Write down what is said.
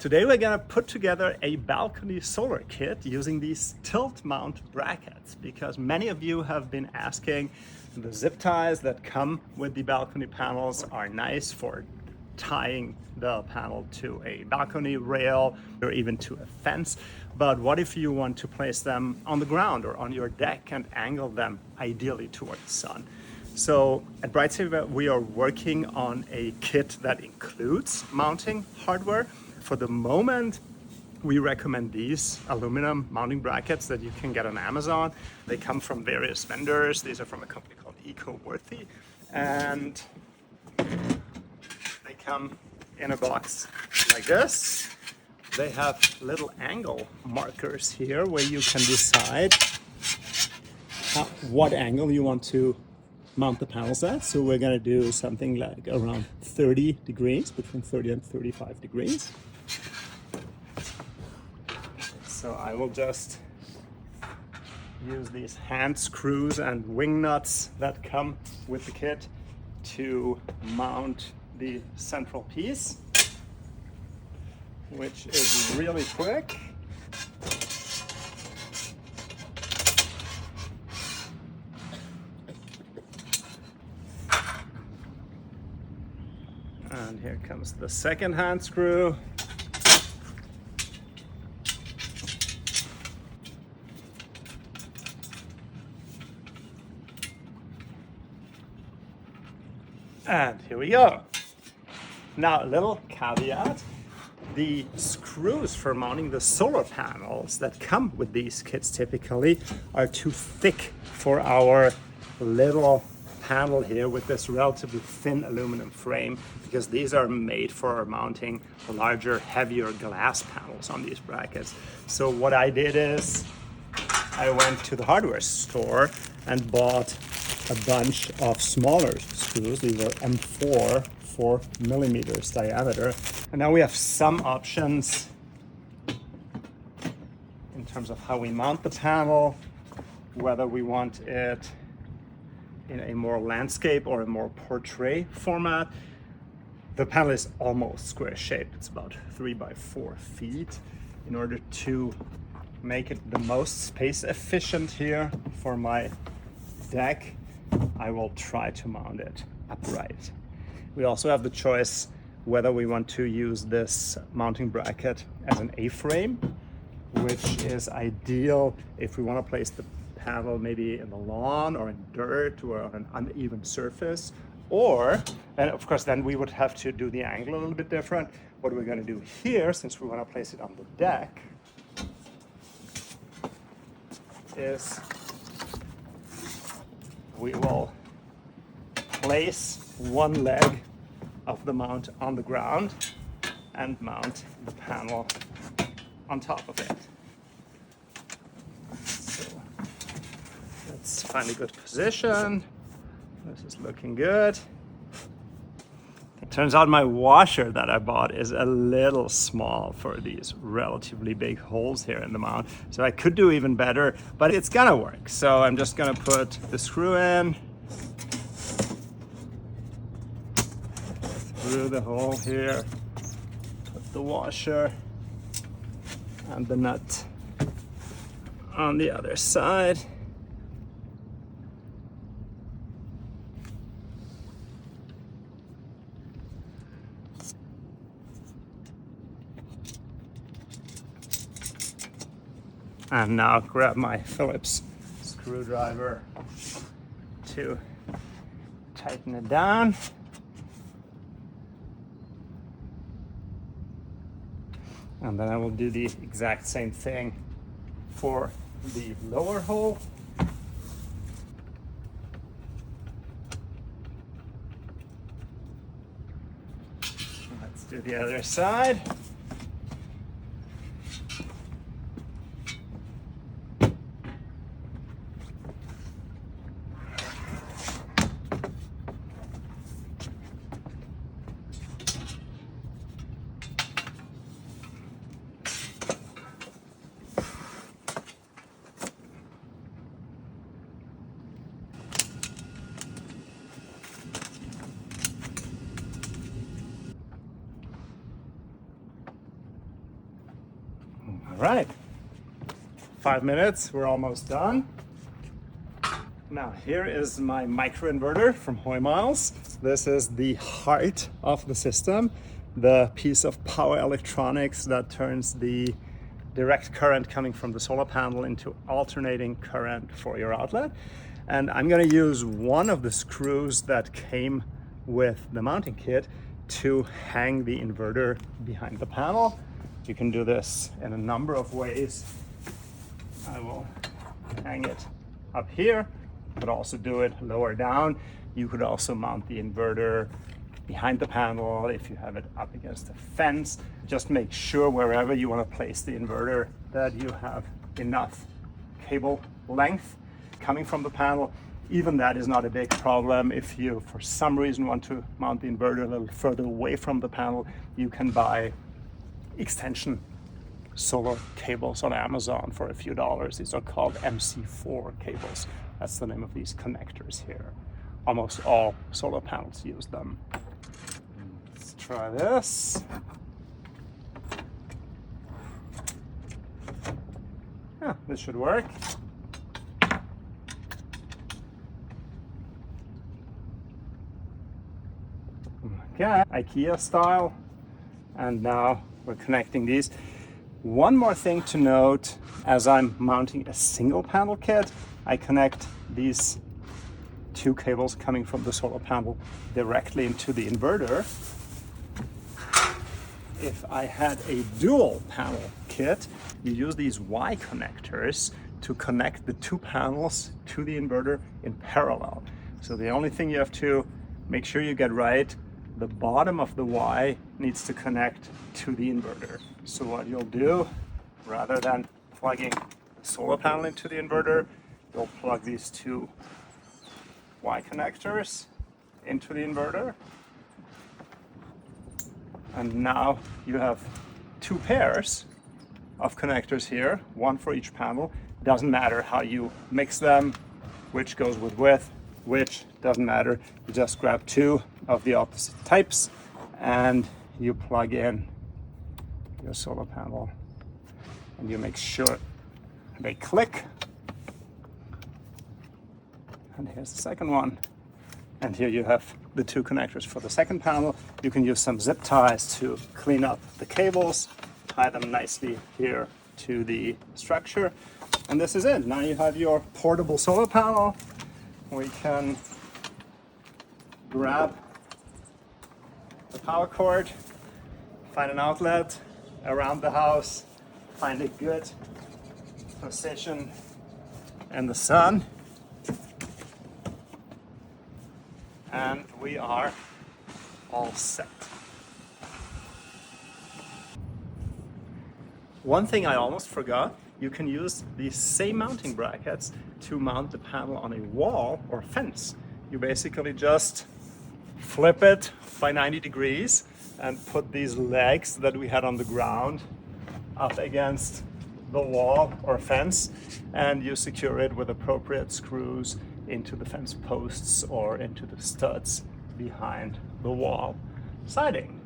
Today we're gonna put together a balcony solar kit using these tilt mount brackets because many of you have been asking. The zip ties that come with the balcony panels are nice for tying the panel to a balcony rail or even to a fence. But what if you want to place them on the ground or on your deck and angle them ideally toward the sun? So at BrightSaver, we are working on a kit that includes mounting hardware. For the moment, we recommend these aluminum mounting brackets that you can get on Amazon. They come from various vendors. These are from a company called EcoWorthy, and they come in a box like this. They have little angle markers here where you can decide what angle you want to mount the panels at. So we're going to do something like around 30 degrees, between 30 and 35 degrees. So I will just use these hand screws and wing nuts that come with the kit to mount the central piece, which is really quick. And here comes the second hand screw. And here we go. Now, a little caveat. The screws for mounting the solar panels that come with these kits typically are too thick for our little panel here with this relatively thin aluminum frame, because these are made for mounting larger, heavier glass panels on these brackets. So what I did is I went to the hardware store and bought a bunch of smaller screws. These are M4, 4 millimeters diameter. And now we have some options in terms of how we mount the panel, whether we want it in a more landscape or a more portrait format. The panel is almost square shaped. It's about 3 by 4 feet. In order to make it the most space efficient here for my deck, I will try to mount it upright. We also have the choice whether we want to use this mounting bracket as an A-frame, which is ideal if we want to place the panel maybe in the lawn or in dirt or on an uneven surface. Or, and of course then we would have to do the angle a little bit different. What we're going to do here, since we want to place it on the deck, is we will place one leg of the mount on the ground and mount the panel on top of it. So let's find a good position. This is looking good. It turns out my washer that I bought is a little small for these relatively big holes here in the mount. So I could do even better, but it's gonna work. So I'm just gonna put the screw in through the hole here, put the washer and the nut on the other side. And now grab my Phillips screwdriver to tighten it down. And then I will do the exact same thing for the lower hole. Let's do the other side. All right, 5 minutes, we're almost done. Now here is my microinverter from Hoymiles. This is the heart of the system, the piece of power electronics that turns the direct current coming from the solar panel into alternating current for your outlet. And I'm going to use one of the screws that came with the mounting kit to hang the inverter behind the panel. You can do this in a number of ways. I will hang it up here, but also do it lower down. You could also mount the inverter behind the panel if you have it up against a fence. Just make sure wherever you want to place the inverter that you have enough cable length coming from the panel. Even that is not a big problem. If you for some reason want to mount the inverter a little further away from the panel, you can buy extension solar cables on Amazon for a few dollars. These are called MC4 cables. That's the name of these connectors here. Almost all solar panels use them. Let's try this. Yeah, this should work. Okay, IKEA style. And now we're connecting these. One more thing to note, as I'm mounting a single panel kit, I connect these two cables coming from the solar panel directly into the inverter. If I had a dual panel kit, you use these Y connectors to connect the two panels to the inverter in parallel. So the only thing you have to make sure you get right, the bottom of the Y needs to connect to the inverter. So what you'll do, rather than plugging the solar panel into the inverter, you'll plug these two Y connectors into the inverter. And now you have two pairs of connectors here, one for each panel. Doesn't matter how you mix them, which goes with which doesn't matter. You just grab two of the opposite types and you plug in your solar panel and you make sure they click. And here's the second one. And here you have the two connectors for the second panel. You can use some zip ties to clean up the cables, tie them nicely here to the structure. And this is it. Now you have your portable solar panel. We can grab the power cord, find an outlet around the house, find a good position in the sun, and we are all set. One thing I almost forgot, you can use these same mounting brackets to mount the panel on a wall or fence. You basically just flip it by 90 degrees and put these legs that we had on the ground up against the wall or fence, and you secure it with appropriate screws into the fence posts or into the studs behind the wall siding.